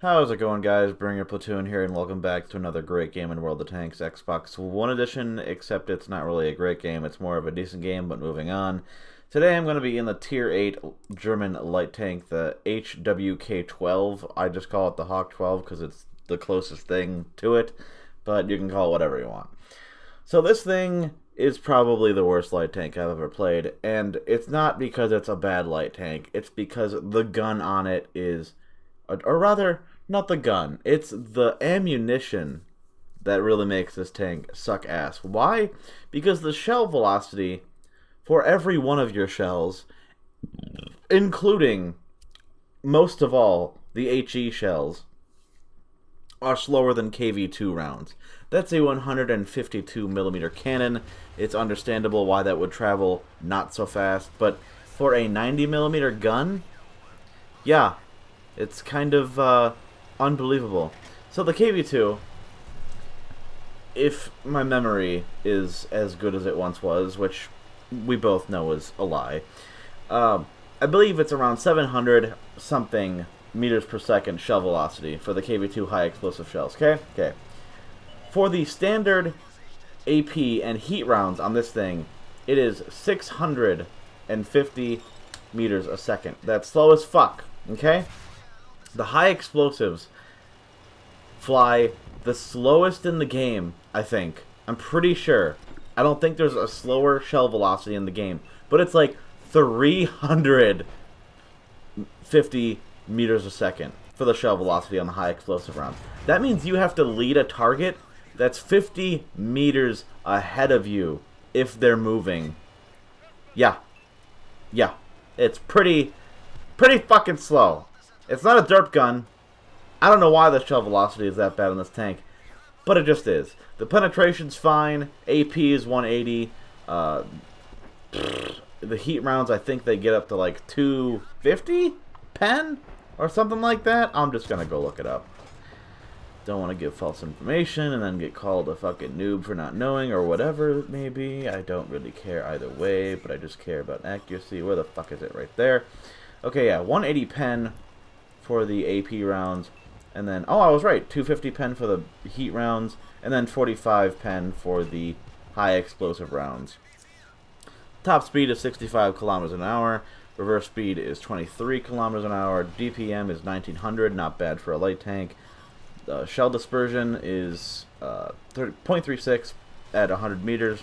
How's it going, guys? Bringer Platoon here, and welcome back to another great game in World of Tanks Xbox One Edition, except it's not really a great game, it's more of a decent game, but moving on. Today I'm going to be in the Tier 8 German light tank, the HWK 12. I just call it the Hawk 12 because it's the closest thing to it, but you can call it whatever you want. So this thing is probably the worst light tank I've ever played, and it's not because it's a bad light tank, it's because the gun on it is, or rather, not the gun, it's the ammunition that really makes this tank suck ass. Why? Because the shell velocity for every one of your shells, including, most of all, the HE shells, are slower than KV-2 rounds. That's a 152mm cannon. It's understandable why that would travel not so fast, but for a 90mm gun, yeah, it's kind of unbelievable. So the KV-2, if my memory is as good as it once was, which we both know is a lie, I believe it's around 700 something meters per second shell velocity for the KV-2 high explosive shells. Okay. For the standard AP and heat rounds on this thing, it is 650 meters a second. That's slow as fuck. Okay. The high explosives fly the slowest in the game, I think. I'm pretty sure. I don't think there's a slower shell velocity in the game, but it's like 350 meters a second for the shell velocity on the high explosive rounds. That means you have to lead a target that's 50 meters ahead of you if they're moving. Yeah. It's pretty fucking slow. It's not a derp gun. I don't know why the shell velocity is that bad in this tank, but it just is. The penetration's fine. AP is 180. The heat rounds, I think they get up to like 250 pen or something like that. I'm just gonna go look it up. Don't want to give false information and then get called a fucking noob for not knowing or whatever it may be. I don't really care either way, but I just care about accuracy. Where the fuck is it? Right there. Okay, yeah, 180 pen for the AP rounds, and then, oh, I was right, 250 pen for the heat rounds, and then 45 pen for the high explosive rounds. Top speed is 65 kilometers an hour, reverse speed is 23 kilometers an hour, DPM is 1900, not bad for a light tank. Shell dispersion is 0.36 at 100 meters.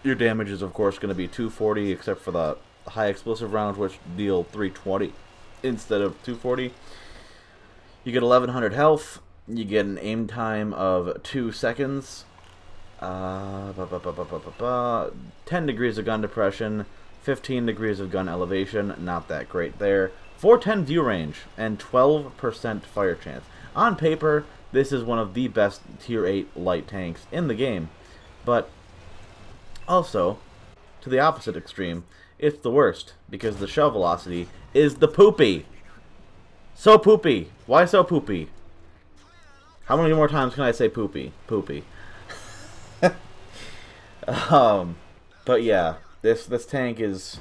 Your damage is, of course, going to be 240, except for the high explosive rounds, which deal 320 instead of 240. You get 1100 health. You get an aim time of 2 seconds. 10 degrees of gun depression. 15 degrees of gun elevation. Not that great there. 410 view range and 12% fire chance. On paper, this is one of the best Tier 8 light tanks in the game. But also, to the opposite extreme, it's the worst, because the shell velocity is the poopy. So poopy. Why so poopy? How many more times can I say poopy? Poopy. But yeah, this tank is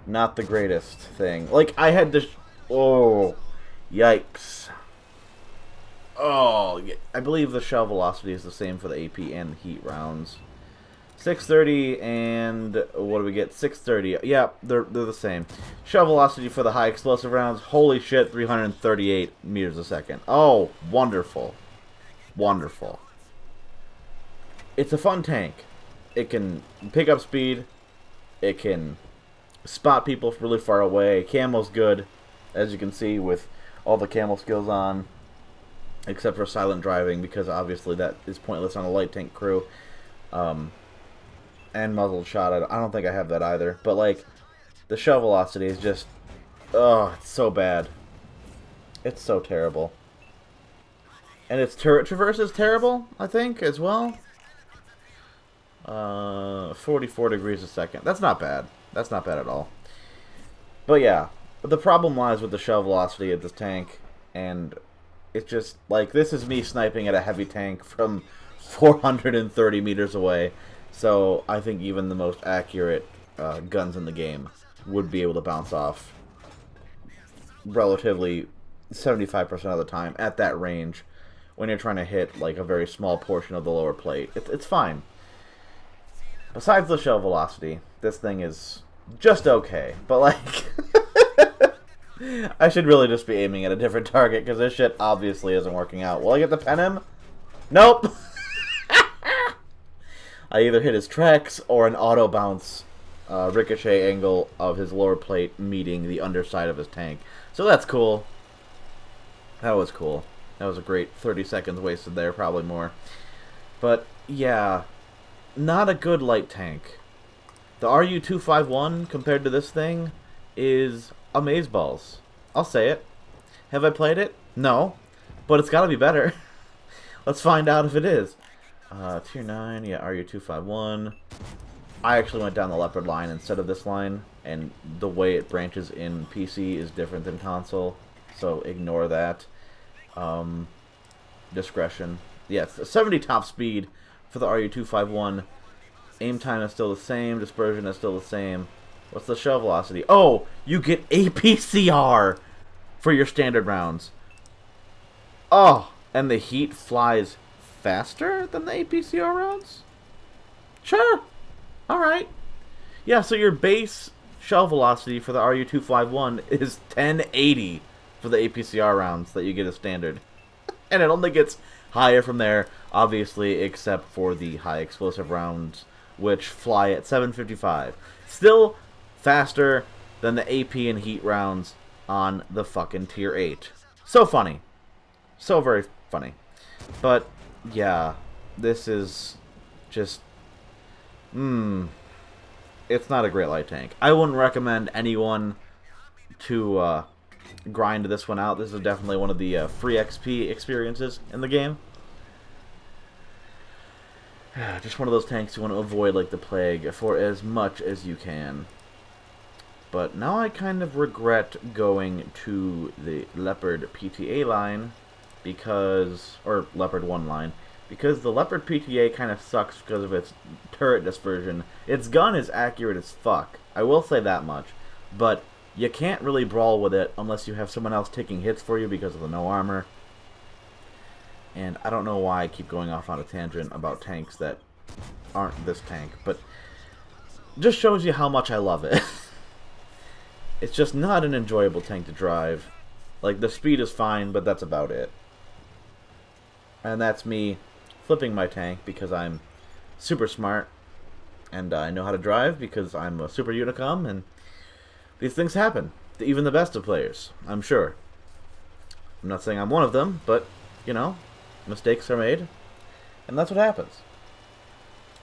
not the greatest thing. Like, I had to... oh, yikes. Oh, I believe the shell velocity is the same for the AP and the heat rounds. 630 and what do we get? 630. Yeah, they're the same. Shell velocity for the high explosive rounds. Holy shit, 338 meters a second. Oh, wonderful. Wonderful. It's a fun tank. It can pick up speed. It can spot people really far away. Camo's good, as you can see, with all the camo skills on, except for silent driving, because obviously that is pointless on a light tank crew. And muzzled shot, I don't think I have that either. But, like, the shell velocity is just... oh, it's so bad. It's so terrible. And its turret traverse is terrible, I think, as well. 44 degrees a second. That's not bad. That's not bad at all. But, yeah. The problem lies with the shell velocity of this tank. And it's just, like, this is me sniping at a heavy tank from 430 meters away. So I think even the most accurate guns in the game would be able to bounce off relatively 75% of the time at that range when you're trying to hit like a very small portion of the lower plate. It's fine. Besides the shell velocity, this thing is just okay. But like, I should really just be aiming at a different target because this shit obviously isn't working out. Will I get to pen him? Nope. I either hit his tracks or an auto bounce ricochet angle of his lower plate meeting the underside of his tank. So that's cool. That was cool. That was a great 30 seconds wasted there, probably more. But yeah, not a good light tank. The RU-251 compared to this thing is amazeballs. I'll say it. Have I played it? No. But it's gotta be better. Let's find out if it is. Tier 9, yeah, RU-251. I actually went down the Leopard line instead of this line, and the way it branches in PC is different than console, so ignore that. Discretion. Yes, 70 top speed for the RU-251. Aim time is still the same, dispersion is still the same. What's the shell velocity? Oh, you get APCR for your standard rounds. Oh, and the heat flies faster than the APCR rounds? Sure. Alright. Yeah, so your base shell velocity for the RU-251 is 1080 for the APCR rounds that you get as standard. And it only gets higher from there, obviously, except for the high explosive rounds, which fly at 755. Still faster than the AP and heat rounds on the fucking tier 8. So funny. So very funny. But yeah, this is just it's not a great light tank. I wouldn't recommend anyone to grind this one out. This is definitely one of the free XP experiences in the game. Just one of those tanks you want to avoid like the plague for as much as you can. But now I kind of regret going to the Leopard PTA line because, or Leopard 1 line, because the Leopard PTA kind of sucks because of its turret dispersion. Its gun is accurate as fuck, I will say that much, but you can't really brawl with it unless you have someone else taking hits for you because of the no armor. And I don't know why I keep going off on a tangent about tanks that aren't this tank, but just shows you how much I love it. It's just not an enjoyable tank to drive. Like, the speed is fine, but that's about it. And that's me flipping my tank because I'm super smart, and I know how to drive because I'm a super Unicom, and these things happen to even the best of players, I'm sure. I'm not saying I'm one of them, but, you know, mistakes are made, and that's what happens.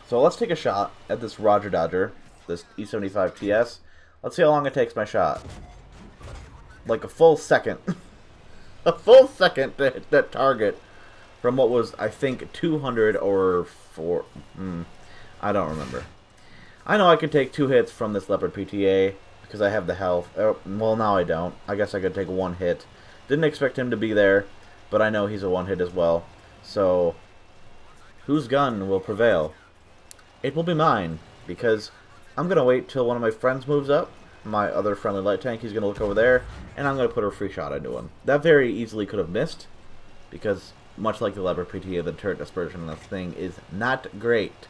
So let's take a shot at this Roger Dodger, this E75 TS. Let's see how long it takes my shot. Like a full second. A full second to hit that target from what was, I think, 200 or 4. I don't remember. I know I can take 2 hits from this Leopard PTA because I have the health. Oh, well, now I don't. I guess I could take 1 hit. Didn't expect him to be there, but I know he's a 1 hit as well. So, whose gun will prevail? It will be mine, because I'm going to wait till one of my friends moves up, my other friendly light tank. He's going to look over there, and I'm going to put a free shot into him. That very easily could have missed, because much like the Leopard PTA, the turret dispersion on this thing is not great.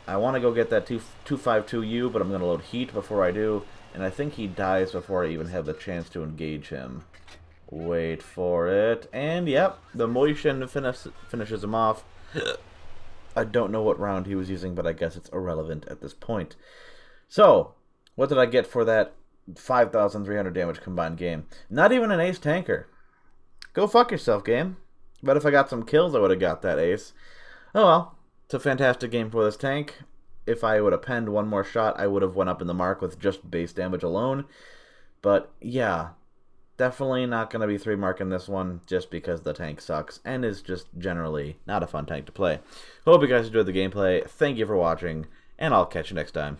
I want to go get that 252U, but I'm going to load heat before I do, and I think he dies before I even have the chance to engage him. Wait for it, and yep, the Moishin finishes him off. I don't know what round he was using, but I guess it's irrelevant at this point. So, what did I get for that 5,300 damage combined game? Not even an ace tanker. Go fuck yourself, game. But if I got some kills, I would have got that ace. Oh well, it's a fantastic game for this tank. If I would have penned one more shot, I would have went up in the mark with just base damage alone. But yeah, definitely not going to be 3-marking this one just because the tank sucks and is just generally not a fun tank to play. Hope you guys enjoyed the gameplay. Thank you for watching, and I'll catch you next time.